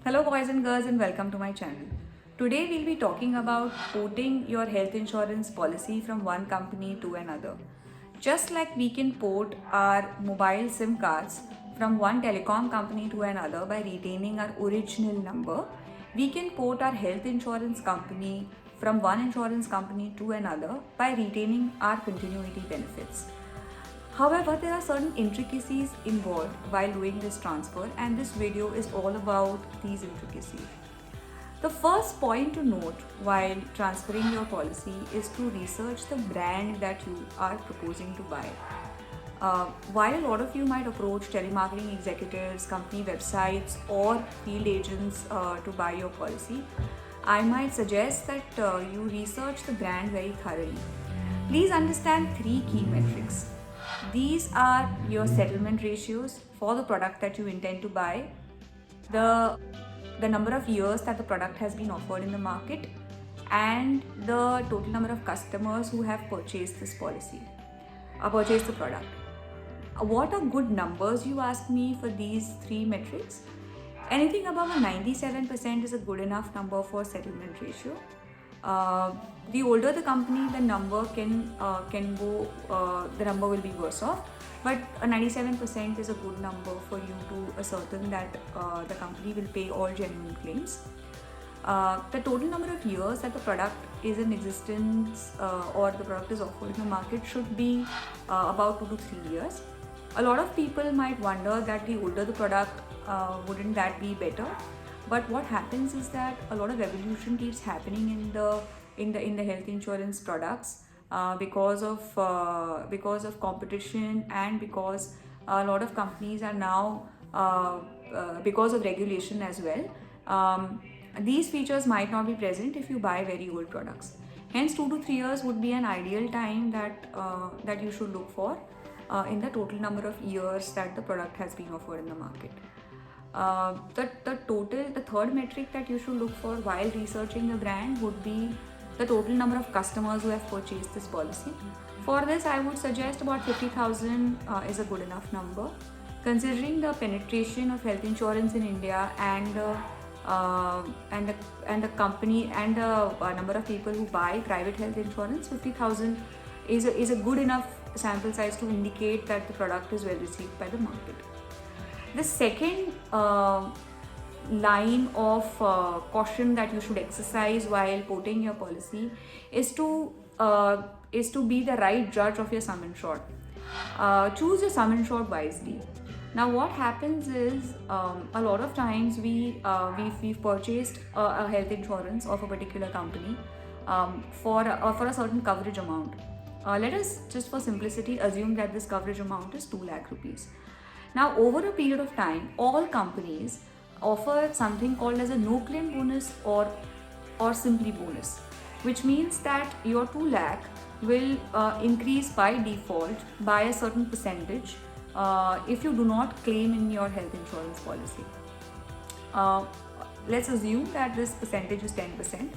Hello, boys and girls, and welcome to my channel. Today, we'll be talking about porting your health insurance policy from one company to another. Just like we can port our mobile SIM cards from one telecom company to another by retaining our original number, we can port our health insurance company from one insurance company to another by retaining our continuity benefits. However, there are certain intricacies involved while doing this transfer, and this video is all about these intricacies. The first point to note while transferring your policy is to research the brand that you are proposing to buy. While a lot of you might approach telemarketing executives, company websites, or field agents to buy your policy, I might suggest that you research the brand very thoroughly. Please understand three key metrics. These are your settlement ratios for the product that you intend to buy, the number of years that the product has been offered in the market, and the total number of customers who have purchased this policy, purchased the product. What are good numbers, you ask me, for these three metrics? Anything above a 97% is a good enough number for settlement ratio. The older the company, the number can go. The number will be worse off, but a 97% is a good number for you to ascertain that the company will pay all genuine claims. The total number of years that the product is in existence or the product is offered in the market should be about 2 to 3 years. A lot of people might wonder that the older the product, wouldn't that be better? But what happens is that a lot of evolution keeps happening in the health insurance products because of competition, and because a lot of companies are now because of regulation as well. These features might not be present if you buy very old products. Hence, 2 to 3 years would be an ideal time that you should look for in the total number of years that the product has been offered in the market. The third metric that you should look for while researching the brand would be the total number of customers who have purchased this policy. For this, I would suggest about 50,000 is a good enough number. Considering the penetration of health insurance in India and the company and the number of people who buy private health insurance, 50,000 is a good enough sample size to indicate that the product is well received by the market. The second line of caution that you should exercise while porting your policy is to be the right judge of your sum insured. Choose your sum insured wisely. Now, what happens is a lot of times we've purchased a health insurance of a particular company for a certain coverage amount. Let us, just for simplicity, assume that this coverage amount is 2 lakh rupees. Now, over a period of time, all companies offer something called as a no claim bonus or simply bonus, which means that your 2 lakh will increase by default by a certain percentage if you do not claim in your health insurance policy. Let's assume that this percentage is 10%.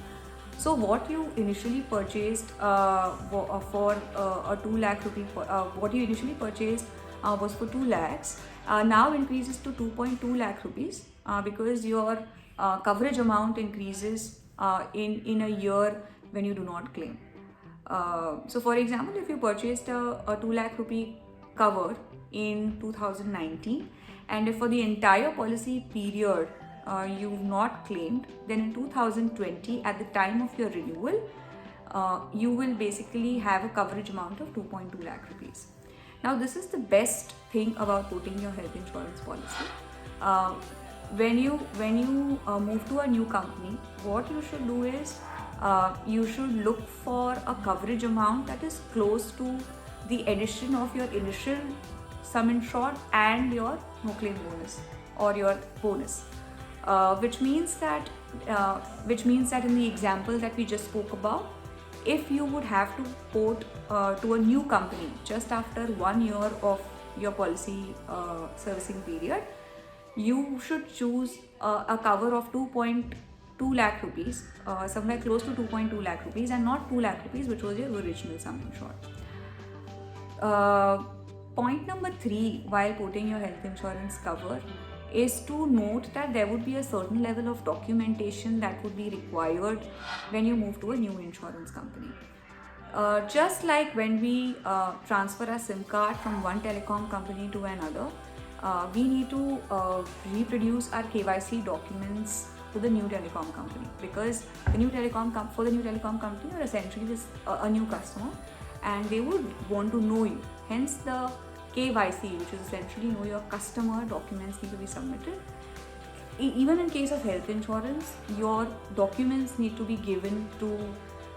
So what you initially purchased for a 2 lakh rupee, what you initially purchased was for 2 lakhs, now increases to 2.2 lakh rupees because your coverage amount increases in a year when you do not claim. So for example, if you purchased a 2 lakh rupee cover in 2019, and if for the entire policy period you've not claimed, then in 2020, at the time of your renewal, you will basically have a coverage amount of 2.2 lakh rupees. Now, this is the best thing about putting your health insurance policy. When you move to a new company, what you should do is you should look for a coverage amount that is close to the addition of your initial sum insured and your no claim bonus or your bonus. Which means that in the example that we just spoke about, if you would have to port to a new company just after 1 year of your policy servicing period, you should choose a cover of 2.2 lakh rupees, somewhere close to 2.2 lakh rupees, and not 2 lakh rupees, which was your original sum insured. Point number 3 while putting your health insurance cover is to note that there would be a certain level of documentation that would be required when you move to a new insurance company. Just like when we transfer a SIM card from one telecom company to another, we need to reproduce our KYC documents to the new telecom company, because the new for the new telecom company, you're essentially just a new customer, and they would want to know you. Hence, the KYC, which is essentially know your customer, documents need to be submitted. Even in case of health insurance, your documents need to be given to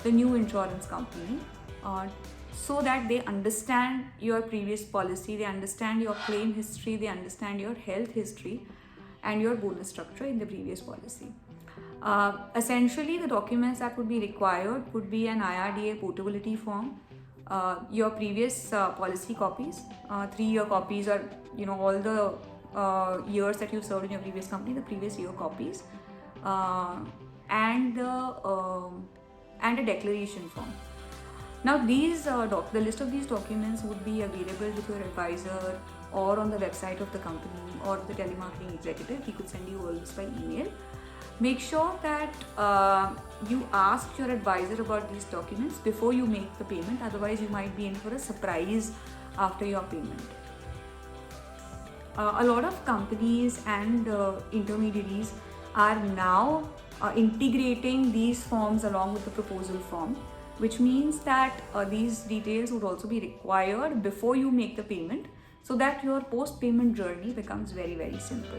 the new insurance company, so that they understand your previous policy, they understand your claim history, they understand your health history and your bonus structure in the previous policy. Essentially, the documents that would be required would be an IRDA portability form, your previous policy copies, 3-year copies, or all the years that you served in your previous company, the previous year copies, and a declaration form. Now, the list of these documents would be available with your advisor or on the website of the company or the telemarketing executive. He could send you all this by email. Make sure that you ask your advisor about these documents before you make the payment, otherwise you might be in for a surprise after your payment. A lot of companies and intermediaries are now integrating these forms along with the proposal form, which means that these details would also be required before you make the payment, so that your post-payment journey becomes very, very simple.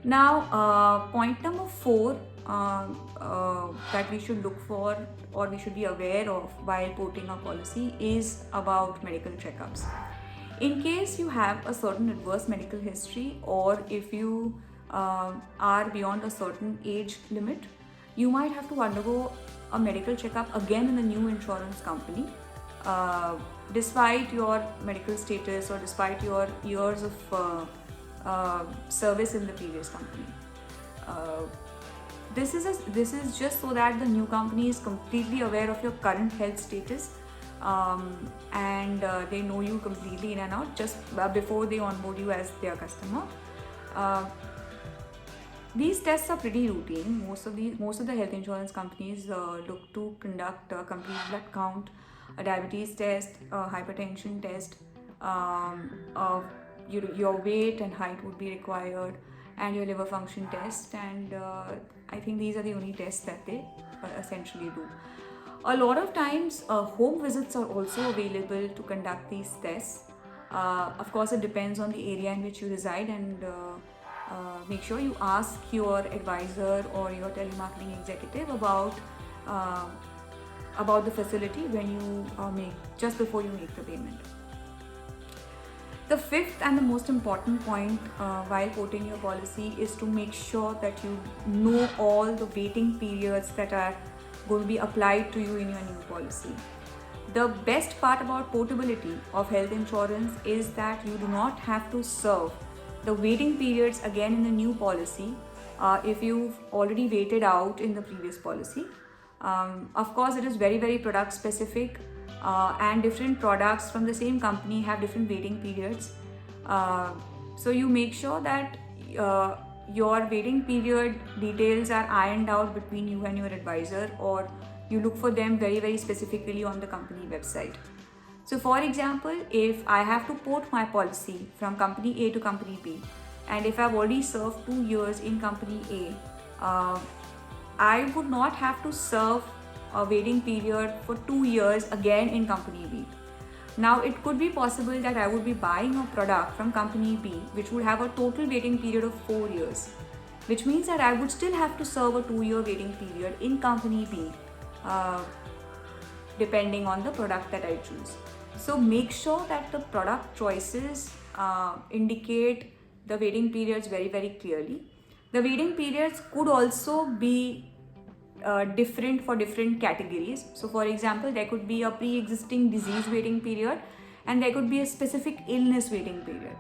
Now, point number 4 that we should look for or we should be aware of while porting a policy is about medical checkups. In case you have a certain adverse medical history, or if you are beyond a certain age limit, you might have to undergo a medical checkup again in a new insurance company, despite your medical status or despite your years of service in the previous company. This is just so that the new company is completely aware of your current health status, and they know you completely in and out just before they onboard you as their customer. These tests are pretty routine. Most of the health insurance companies look to conduct a complete blood count, a diabetes test, a hypertension test, your weight and height would be required, and your liver function test, and I think these are the only tests that they essentially do. A lot of times home visits are also available to conduct these tests. Of course, it depends on the area in which you reside, and make sure you ask your advisor or your telemarketing executive about the facility when you just before you make the payment. The fifth and the most important point while quoting your policy is to make sure that you know all the waiting periods that are going to be applied to you in your new policy. The best part about portability of health insurance is that you do not have to serve the waiting periods again in the new policy if you've already waited out in the previous policy. Of course, it is very, very product specific, and different products from the same company have different waiting periods. So you make sure that your waiting period details are ironed out between you and your advisor, or you look for them very, very specifically on the company website. So for example, if I have to port my policy from company A to company B, and if I've already served 2 years in company A, I would not have to serve a waiting period for 2 years again in company B. Now, it could be possible that I would be buying a product from company B which would have a total waiting period of 4 years, which means that I would still have to serve a 2-year waiting period in company B, depending on the product that I choose. So make sure that the product choices indicate the waiting periods very, very clearly. The waiting periods could also be different for different categories. So for example, there could be a pre-existing disease waiting period, and there could be a specific illness waiting period.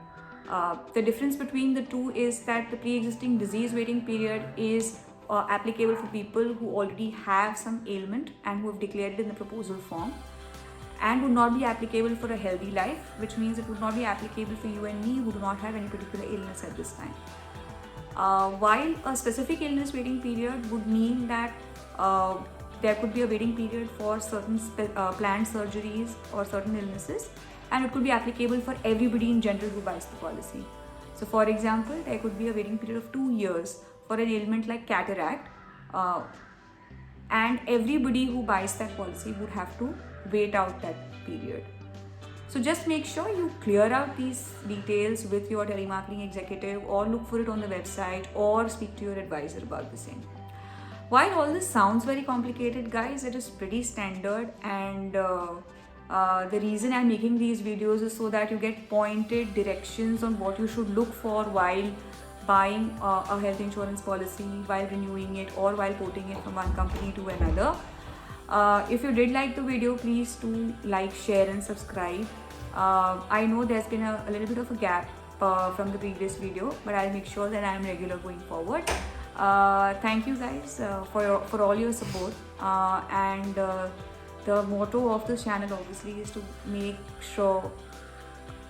The difference between the two is that the pre-existing disease waiting period is applicable for people who already have some ailment and who have declared it in the proposal form, and would not be applicable for a healthy life, which means it would not be applicable for you and me who do not have any particular illness at this time. While a specific illness waiting period would mean that there could be a waiting period for certain planned surgeries or certain illnesses, and it could be applicable for everybody in general who buys the policy. So, for example, there could be a waiting period of 2 years for an ailment like cataract, and everybody who buys that policy would have to wait out that period. So just make sure you clear out these details with your telemarketing executive, or look for it on the website, or speak to your advisor about the same. While all this sounds very complicated, guys, it is pretty standard, and the reason I'm making these videos is so that you get pointed directions on what you should look for while buying a health insurance policy, while renewing it, or while porting it from one company to another. If you did like the video, please do like, share and subscribe. I know there's been a little bit of a gap from the previous video, but I'll make sure that I'm regular going forward. Thank you guys for all your support, and the motto of this channel obviously is to make sure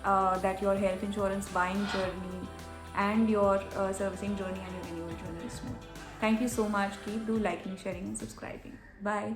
that your health insurance buying journey and your servicing journey and your renewal journey is smooth. Thank you so much. Keep do liking, sharing and subscribing. Bye.